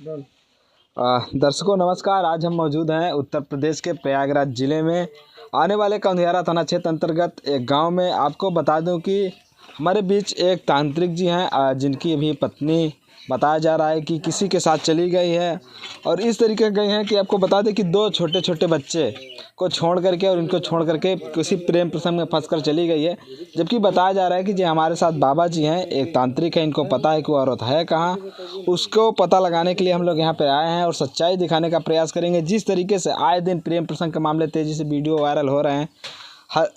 दर्शकों नमस्कार। आज हम मौजूद हैं उत्तर प्रदेश के प्रयागराज जिले में आने वाले कौंधियारा थाना क्षेत्र अंतर्गत एक गांव में। आपको बता दूं कि हमारे बीच एक तांत्रिक जी हैं जिनकी अभी पत्नी बताया जा रहा है कि किसी के साथ चली गई है और इस तरीके गई हैं कि आपको बता दें कि दो छोटे छोटे बच्चे को छोड़ करके और इनको छोड़ करके किसी प्रेम प्रसंग में फंसकर चली गई है। जबकि बताया जा रहा है कि जो हमारे साथ बाबा जी हैं, एक तांत्रिक है, इनको पता है कि वो औरत है कहाँ। उसको पता लगाने के लिए हम लोग यहाँ पर आए हैं और सच्चाई दिखाने का प्रयास करेंगे। जिस तरीके से आए दिन प्रेम प्रसंग के मामले तेज़ी से वीडियो वायरल हो रहे हैं,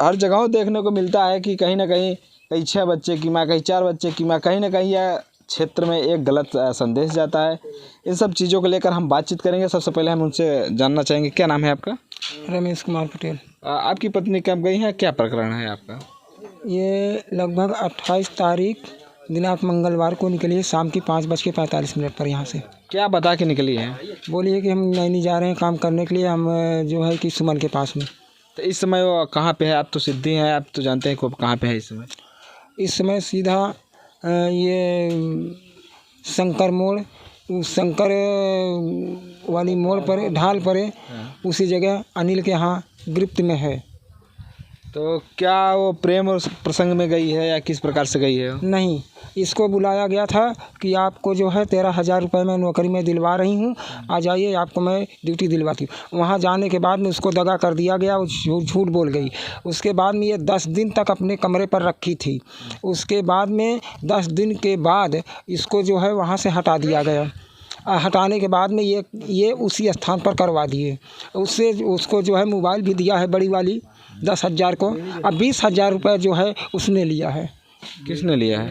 हर जगह देखने को मिलता है कि कहीं ना कहीं कहीं 6 बच्चे की माँ, कहीं 4 बच्चे की माँ, कहीं ना कहीं यह क्षेत्र में एक गलत संदेश जाता है। इन सब चीज़ों को लेकर हम बातचीत करेंगे। सबसे पहले हम उनसे जानना चाहेंगे, क्या नाम है आपका? रमेश कुमार पटेल। आपकी पत्नी कब गई है, क्या प्रकरण है आपका? ये लगभग 28 तारीख दिनांक मंगलवार को निकली है शाम की 5:45 पर यहाँ से। क्या बता के निकली है? बोली है कि हम नैनी जा रहे हैं काम करने के लिए, हम जो है कि सुमन के पास में। तो इस समय वो कहाँ पे है? आप तो सिद्धि हैं, आप तो जानते हैं कि वो कहाँ पे है इस समय। इस समय सीधा ये शंकर मोड़, उस शंकर वाली मोड़ पर ढाल पर है, उसी जगह अनिल के यहाँ गिरफ्त में है। तो क्या वो प्रेम और प्रसंग में गई है या किस प्रकार से गई है? नहीं, इसको बुलाया गया था कि आपको जो है 13,000 रुपये मैं नौकरी में दिलवा रही हूँ, आ जाइए, आपको मैं ड्यूटी दिलवाती हूँ। वहाँ जाने के बाद में उसको दगा कर दिया गया, वो झूठ बोल गई। उसके बाद में ये 10 दिन तक अपने कमरे पर रखी थी। उसके बाद में 10 दिन के बाद इसको जो है वहाँ से हटा दिया गया। हटाने के बाद में ये उसी स्थान पर करवा दिए। उससे उसको जो है मोबाइल भी दिया है बड़ी वाली 10,000 को। अब 20,000 रुपये जो है उसने लिया है। किसने लिया है?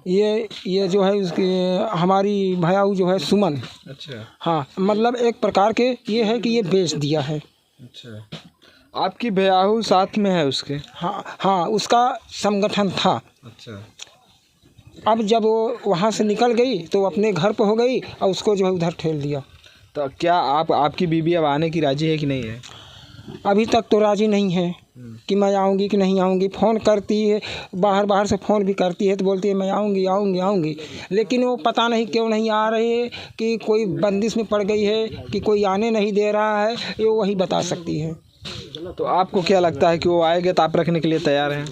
ये जो है उसकी हमारी भयाऊ जो है सुमन। अच्छा। हाँ, मतलब एक प्रकार के ये है कि ये बेच दिया है। अच्छा, आपकी भयाऊ साथ में है उसके? हाँ, उसका संगठन था। अच्छा। अब जब वो वहाँ से निकल गई तो अपने घर पर हो गई और उसको जो है उधर ठेल दिया। तो क्या आपकी बीवी अब आने की राजी है कि नहीं है? अभी तक तो राजी नहीं है कि मैं आऊँगी कि नहीं आऊँगी। फ़ोन करती है, बाहर से फ़ोन भी करती है तो बोलती है मैं आऊँगी, लेकिन वो पता नहीं क्यों नहीं आ रही है, कि कोई बंदिश में पड़ गई है कि कोई आने नहीं दे रहा है, ये वही बता सकती है। तो आपको क्या लगता है कि वो आएंगे तो आप रखने के लिए तैयार हैं?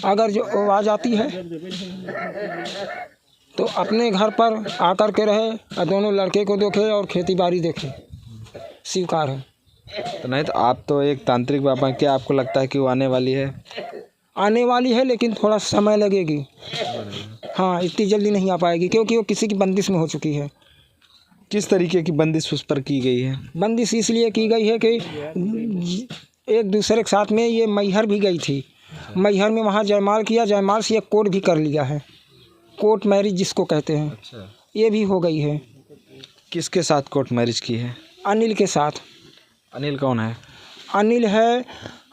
अगर जो वो आ जाती है तो अपने घर पर आकर के रहे और दोनों लड़के को देखे और खेती बाड़ी देखे, स्वीकार है। तो नहीं तो आप तो एक तांत्रिक बाबा, क्या आपको लगता है कि वो आने वाली है? आने वाली है, लेकिन थोड़ा समय लगेगी। हाँ, इतनी जल्दी नहीं आ पाएगी क्योंकि वो किसी की बंदिश में हो चुकी है। किस तरीके की बंदिश उस पर की गई है? बंदिश इसलिए की गई है कि एक दूसरे के साथ में ये मैहर भी गई थी। मैहर में वहाँ जयमाल किया, जयमाल से एक कोर्ट भी कर लिया है, कोर्ट मैरिज जिसको कहते हैं। अच्छा। ये भी हो गई है। किसके साथ कोर्ट मैरिज की है? अनिल के साथ। अनिल कौन है? अनिल है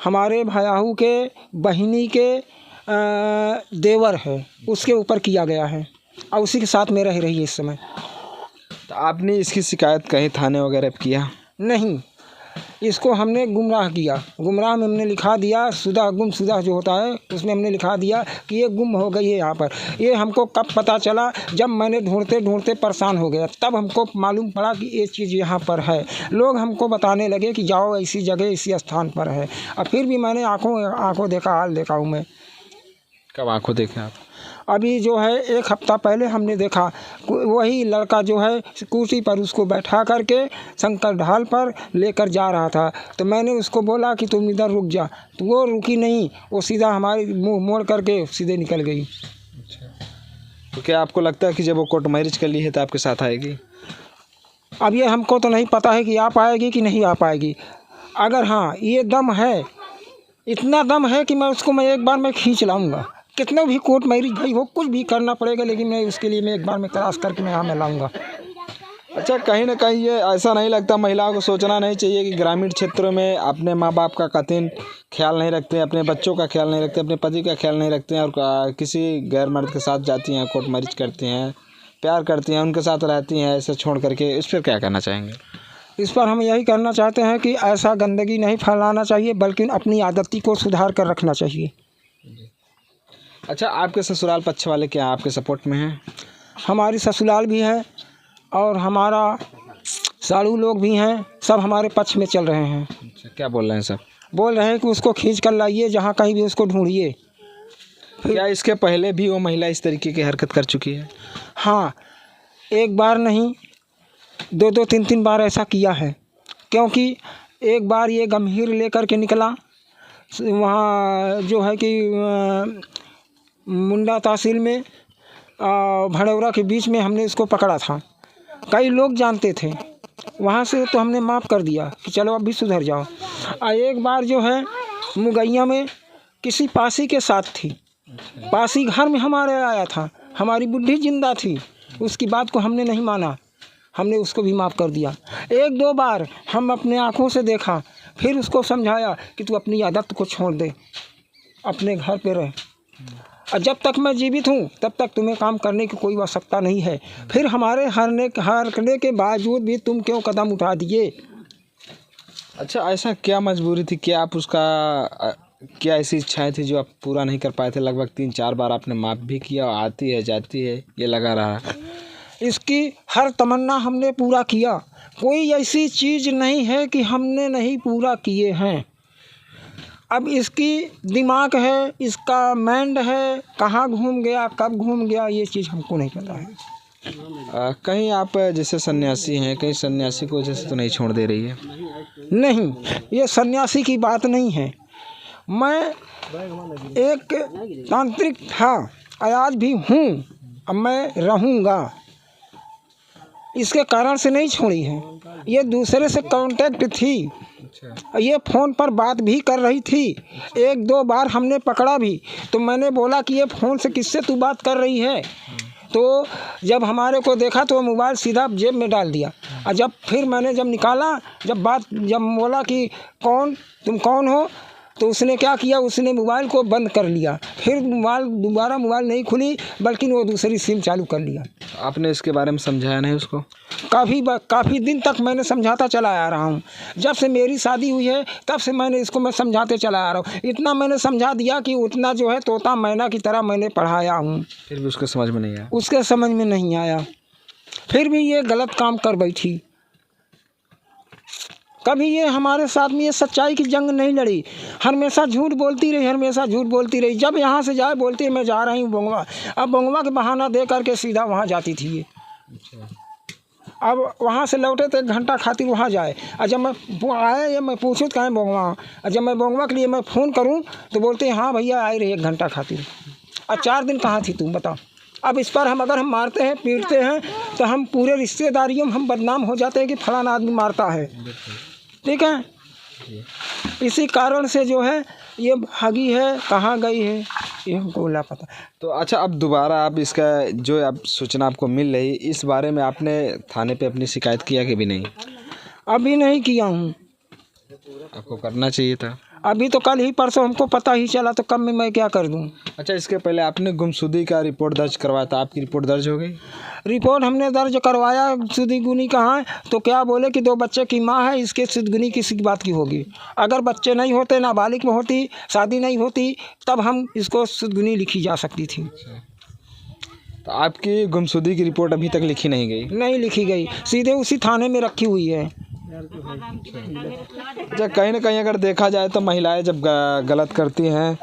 हमारे भयाहू के बहिनी के देवर है, उसके ऊपर किया गया है और उसी के साथ में रह रही है इस समय। तो आपने इसकी शिकायत कहीं थाने वगैरह पे किया? नहीं, इसको हमने गुमराह किया। गुमराह में हमने लिखा दिया, गुमशुदा जो होता है उसमें हमने लिखा दिया कि ये गुम हो गई है यहाँ पर। ये हमको कब पता चला? जब मैंने ढूंढते परेशान हो गया, तब हमको मालूम पड़ा कि ये चीज़ यहाँ पर है। लोग हमको बताने लगे कि जाओ ऐसी जगह इसी स्थान पर है, और फिर भी मैंने आँखों देखा, हाल देखा हूँ मैं। कब आंखों देखे आप? अभी जो है 1 हफ्ता पहले हमने देखा, वही लड़का जो है कुर्सी पर उसको बैठा करके शंकर ढाल पर लेकर जा रहा था। तो मैंने उसको बोला कि तुम इधर रुक जा, तो वो रुकी नहीं, वो सीधा हमारे मुंह मोड़ करके सीधे निकल गई। अच्छा। तो क्या आपको लगता है कि जब वो कोर्ट मैरिज कर ली है तो आपके साथ आएगी? अब ये हमको तो नहीं पता है कि आ पाएगी कि नहीं आ पाएगी। अगर हाँ, ये दम है, इतना दम है कि मैं उसको एक बार खींच लाऊंगा। कितना भी कोर्ट मैरिज भाई हो, कुछ भी करना पड़ेगा, लेकिन मैं उसके लिए एक बार क्रॉस करके मैं यहाँ में लाऊंगा। अच्छा, कहीं ना कहीं ये ऐसा नहीं लगता महिलाओं को सोचना नहीं चाहिए कि ग्रामीण क्षेत्रों में अपने माँ बाप का कतई ख्याल नहीं रखते, अपने बच्चों का ख्याल नहीं रखते, अपने पति का ख्याल नहीं रखते हैं और किसी गैर मर्द के साथ जाती हैं, कोर्ट मैरिज करती हैं, प्यार करती हैं, उनके साथ रहती हैं, ऐसे छोड़ करके? इस पर क्या कहना चाहेंगे? इस पर हम यही करना चाहते हैं कि ऐसा गंदगी नहीं फैलाना चाहिए, बल्कि अपनी आदती को सुधार कर रखना चाहिए। अच्छा, आपके ससुराल पक्ष वाले क्या आपके सपोर्ट में हैं? हमारी ससुराल भी है और हमारा साड़ू लोग भी हैं, सब हमारे पक्ष में चल रहे हैं। अच्छा, क्या बोल रहे हैं सब? बोल रहे हैं कि उसको खींच कर लाइए, जहाँ कहीं भी उसको ढूंढिए। क्या इसके पहले भी वो महिला इस तरीके की हरकत कर चुकी है? हाँ, एक बार नहीं, दो दो तीन तीन बार ऐसा किया है। क्योंकि एक बार ये गंभीर लेकर के निकला, वहाँ जो है कि मुंडा तहसील में भड़ौरा के बीच में हमने इसको पकड़ा था। कई लोग जानते थे, वहाँ से तो हमने माफ़ कर दिया कि चलो अब भी सुधर जाओ। एक बार जो है मुगैया में किसी पासी के साथ थी, पासी घर में हमारे आया था, हमारी बुढ़ी जिंदा थी, उसकी बात को हमने नहीं माना, हमने उसको भी माफ़ कर दिया। एक दो बार हम अपने आँखों से देखा, फिर उसको समझाया कि तू अपनी आदत को छोड़ दे, अपने घर पे रह, और जब तक मैं जीवित हूँ तब तक तुम्हें काम करने की कोई आवश्यकता नहीं है। फिर हमारे हारने के बावजूद भी तुम क्यों कदम उठा दिए? अच्छा, ऐसा क्या मजबूरी थी? क्या आप उसका क्या ऐसी इच्छाएं थी जो आप पूरा नहीं कर पाए थे? लगभग 3-4 बार आपने माफ़ भी किया, आती है जाती है, ये लगा रहा। इसकी हर तमन्ना हमने पूरा किया, कोई ऐसी चीज़ नहीं है कि हमने नहीं पूरा किए हैं। अब इसकी दिमाग है, इसका माइंड है, कहाँ घूम गया, कब घूम गया, ये चीज़ हमको नहीं पता है। कहीं आप जैसे सन्यासी हैं, कहीं सन्यासी को जैसे तो नहीं छोड़ दे रही है? नहीं, ये सन्यासी की बात नहीं है। मैं एक तांत्रिक था, आज भी हूँ, अब मैं रहूँगा, इसके कारण से नहीं छोड़ी है। ये दूसरे से कांटेक्ट थी, ये फ़ोन पर बात भी कर रही थी। एक दो बार हमने पकड़ा भी, तो मैंने बोला कि ये फ़ोन से किससे तू बात कर रही है? तो जब हमारे को देखा तो मोबाइल सीधा जेब में डाल दिया, और फिर मैंने जब निकाला, जब बोला कि तुम कौन हो, तो उसने क्या किया, उसने मोबाइल को बंद कर लिया। फिर दोबारा मोबाइल नहीं खुली, बल्कि वो दूसरी सिम चालू कर लिया। आपने इसके बारे में समझाया नहीं उसको? काफ़ी दिन तक मैंने समझाता चला आ रहा हूँ। जब से मेरी शादी हुई है तब से मैं समझाते चला आ रहा हूँ। इतना मैंने समझा दिया कि उतना जो है तोता मैना की तरह मैंने पढ़ाया हूँ। फिर भी उसके समझ में नहीं आया? उसके समझ में नहीं आया, फिर भी ये गलत काम कर बैठी। कभी ये हमारे साथ में ये सच्चाई की जंग नहीं लड़ी, हमेशा झूठ बोलती रही, हमेशा झूठ बोलती रही। जब यहाँ से जाए बोलती है मैं जा रही हूँ बोंगवा, अब बोंगवा के बहाना दे करके सीधा वहाँ जाती थी ये। अब वहाँ से लौटे तो 1 घंटा खातिर वहाँ जाए, और जब मैं आया ये मैं पूछूँ तो कहें बोंगवा, और जब मैं बोंगवा के लिए मैं फ़ोन करूँ तो बोलते हैं हाँ भैया आई रही 1 घंटा खातिर। और 4 दिन कहाँ थी तुम बताओ? अब इस पर अगर हम मारते हैं पीटते हैं तो हम पूरे रिश्तेदारियों में हम बदनाम हो जाते हैं कि फलाना आदमी मारता है, ठीक है। इसी कारण से जो है ये भागी है, कहाँ गई है ये हमको लापता। तो अच्छा, अब दोबारा आप इसका जो आप सूचना आपको मिल रही, इस बारे में आपने थाने पे अपनी शिकायत किया कि भी नहीं? अभी नहीं किया हूँ, आपको करना चाहिए था। अभी तो कल ही परसों हमको पता ही चला, तो कब में मैं क्या कर दूँ। अच्छा, इसके पहले आपने गुमशुदगी का रिपोर्ट दर्ज करवाया था, आपकी रिपोर्ट दर्ज हो गई? रिपोर्ट हमने दर्ज करवाया, सुदीगुनी कहाँ है, तो क्या बोले कि 2 बच्चे की माँ है, इसके सुदगुनी किसी बात की होगी। अगर बच्चे नहीं होते, नाबालिग में होती, शादी नहीं होती, तब हम इसको सुदगुनी लिखी जा सकती थी। तो आपकी गुमशुदगी की रिपोर्ट अभी तक लिखी नहीं गई? नहीं लिखी गई, सीधे उसी थाने में रखी हुई है। अच्छा, कहीं ना कहीं अगर देखा जाए तो महिलाएं जब गलत करती हैं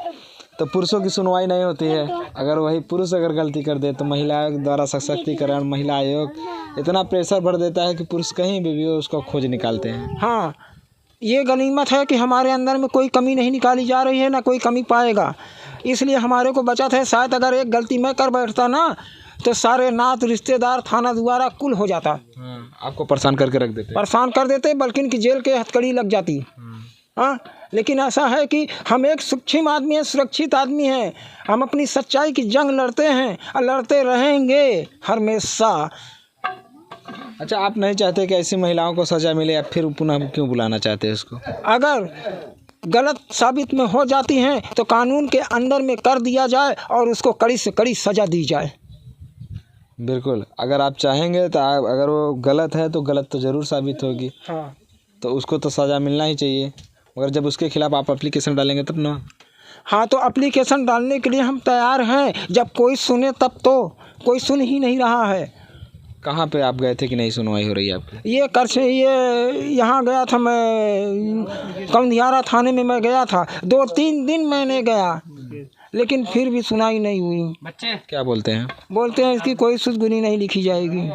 तो पुरुषों की सुनवाई नहीं होती है। अगर वही पुरुष अगर गलती कर दे तो महिलाओं द्वारा सशक्तिकरण, महिला आयोग इतना प्रेशर भर देता है कि पुरुष कहीं भी हो उसको खोज निकालते हैं। हाँ, ये गनीमत है कि हमारे अंदर में कोई कमी नहीं निकाली जा रही है, ना कोई कमी पाएगा, इसलिए हमारे को बचत है। शायद अगर एक गलती मैं कर बैठता ना तो सारे नात रिश्तेदार थाना द्वारा कुल हो जाता। आपको परेशान करके रख देते? परेशान कर देते, बल्कि इनकी जेल के हथकड़ी लग जाती। हाँ, लेकिन ऐसा है कि हम एक सूक्ष्म आदमी हैं, सुरक्षित आदमी हैं, हम अपनी सच्चाई की जंग लड़ते हैं और लड़ते रहेंगे हमेशा। अच्छा, आप नहीं चाहते कि ऐसी महिलाओं को सज़ा मिले, या फिर पुनः क्यों बुलाना चाहते हैं उसको? अगर गलत साबित में हो जाती हैं तो कानून के अंदर में कर दिया जाए और उसको कड़ी से कड़ी सज़ा दी जाए। बिल्कुल, अगर आप चाहेंगे तो अगर वो गलत है तो गलत तो ज़रूर साबित होगी। हाँ, तो उसको तो सज़ा मिलना ही चाहिए, मगर जब उसके खिलाफ़ आप एप्लीकेशन डालेंगे तब ना। हाँ, तो एप्लीकेशन डालने के लिए हम तैयार हैं, जब कोई सुने तब तो, कोई सुन ही नहीं रहा है। कहाँ पे आप गए थे कि नहीं सुनवाई हो रही है आपकी? ये कर से ये यहाँ गया था मैं, कौंधियारा थाने में मैं गया था, 2-3 दिन मैंने गया, लेकिन फिर भी सुनाई नहीं हुई। बच्चे क्या बोलते हैं? बोलते हैं इसकी कोई सुधगुनी नहीं लिखी जाएगी।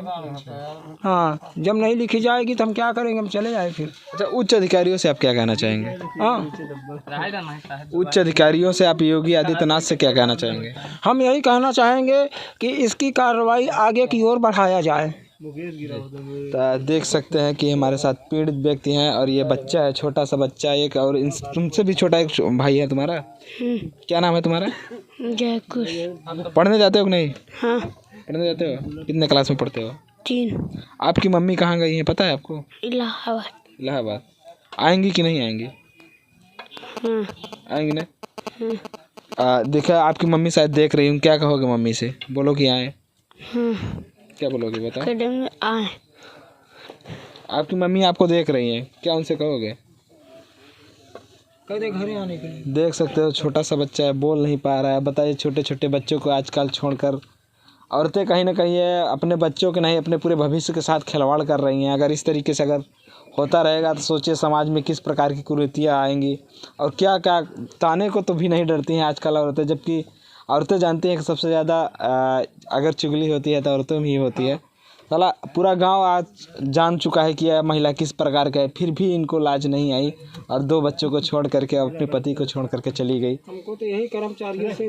हाँ, जब नहीं लिखी जाएगी तो हम क्या करेंगे, हम चले आए फिर। अच्छा, उच्च अधिकारियों से आप क्या कहना चाहेंगे? हाँ, उच्च अधिकारियों से आप योगी आदित्यनाथ से क्या कहना चाहेंगे? हम यही कहना चाहेंगे कि इसकी कार्रवाई आगे की ओर बढ़ाया जाए। तो देख सकते हैं कि हमारे साथ पीड़ित व्यक्ति हैं और ये बच्चा है, छोटा सा बच्चा एक, और तुमसे भी छोटा एक भाई है तुम्हारा। क्या नाम है तुम्हारा? जय कुश। पढ़ने जाते हो कि नहीं? हाँ, पढ़ने जाते हो? कितने क्लास में पढ़ते हो? 3। आपकी मम्मी कहाँ गई है पता है आपको? इलाहाबाद। इलाहाबाद। आएंगी कि नहीं आएंगी? हाँ। आएंगी ना? देखा, आपकी मम्मी शायद देख रही हूँ, क्या कहोगे मम्मी से? बोलो कि आए। हाँ, क्या बोलोगे बताओ? कदम में आए। आपकी मम्मी आपको देख रही हैं, क्या उनसे कहोगे? कह दे घरे आने के लिए। देख सकते हो छोटा सा बच्चा है, बोल नहीं पा रहा है। बताइए, छोटे छोटे बच्चों को आजकल छोड़कर औरतें कहीं ना कहीं अपने बच्चों के नहीं, अपने पूरे भविष्य के साथ खिलवाड़ कर रही हैं। अगर इस तरीके से अगर होता रहेगा तो सोचिए समाज में किस प्रकार की कुरीतियाँ आएंगी, और क्या क्या ताने को तो भी नहीं डरती हैं आजकल औरतें, जबकि औरतें जानती हैं कि सबसे ज़्यादा अगर चुगली होती है तो औरतों में ही होती है। साला पूरा गांव आज जान चुका है कि यह महिला किस प्रकार का है, फिर भी इनको लाज नहीं आई और 2 बच्चों को छोड़ करके, अपने पति को छोड़ करके चली गई। हमको तो यही कर्मचारियों से